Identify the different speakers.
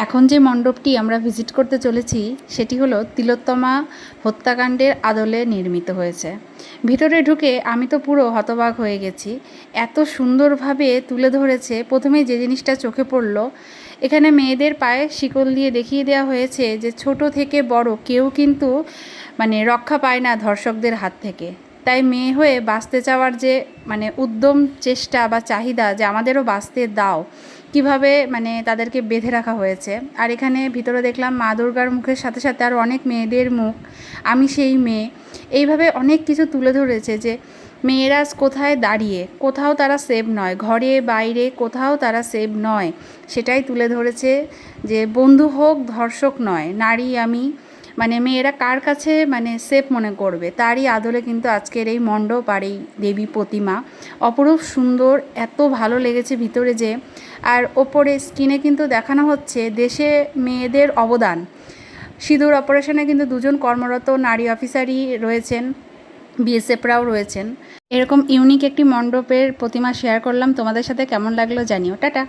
Speaker 1: এখন যে মণ্ডপটি আমরা ভিজিট করতে চলেছি সেটি হলো তিলোত্তমা হত্যাকাণ্ডের আদলে নির্মিত হয়েছে। ভিতরে ঢুকে আমি তো পুরো হতবাক হয়ে গেছি, এত সুন্দরভাবে তুলে ধরেছে। প্রথমেই যে জিনিসটা চোখে পড়ল, এখানে মেয়েদের পায়ে শিকল দিয়ে দেখিয়ে দেওয়া হয়েছে যে ছোট থেকে বড় কেউ কিন্তু রক্ষা পায় না ধর্ষকদের হাত থেকে। তাই মেয়ে হয়ে বাঁচতে চাওয়ার যে উদ্যম চেষ্টা বা চাহিদা যে আমাদেরও বাঁচতে দাও, কিভাবে তাদেরকে বেঁধে রাখা হয়েছে। আর এখানে ভিতরে দেখলাম মা দুর্গার মুখের সাথে সাথে আরও অনেক মেয়েদের মুখ, আমি সেই মেয়ে, এইভাবে অনেক কিছু তুলে ধরেছে যে মেয়েরা কোথায় দাঁড়িয়ে, কোথাও তারা সেভ নয়, ঘরে বাইরে কোথাও তারা সেভ নয়। সেটাই তুলে ধরেছে যে বন্ধু হোক ধর্ষক নয়, নারী আমি, মেয়েরা কার কাছে সেফ মনে করবে, তারই আদলে কিন্তু আজকের এই মণ্ডপ আর এই দেবী প্রতিমা অপরূপ সুন্দর। এত ভালো লেগেছে ভিতরে যে। আর ওপরে স্ক্রিনে কিন্তু দেখানো হচ্ছে দেশে মেয়েদের অবদান। সিঁদুর অপারেশনে কিন্তু 2জন কর্মরত নারী অফিসারই রয়েছেন, বিএসএফরাও রয়েছেন। এরকম ইউনিক একটি মণ্ডপের প্রতিমা শেয়ার করলাম তোমাদের সাথে, কেমন লাগলো জানিও। টাটা।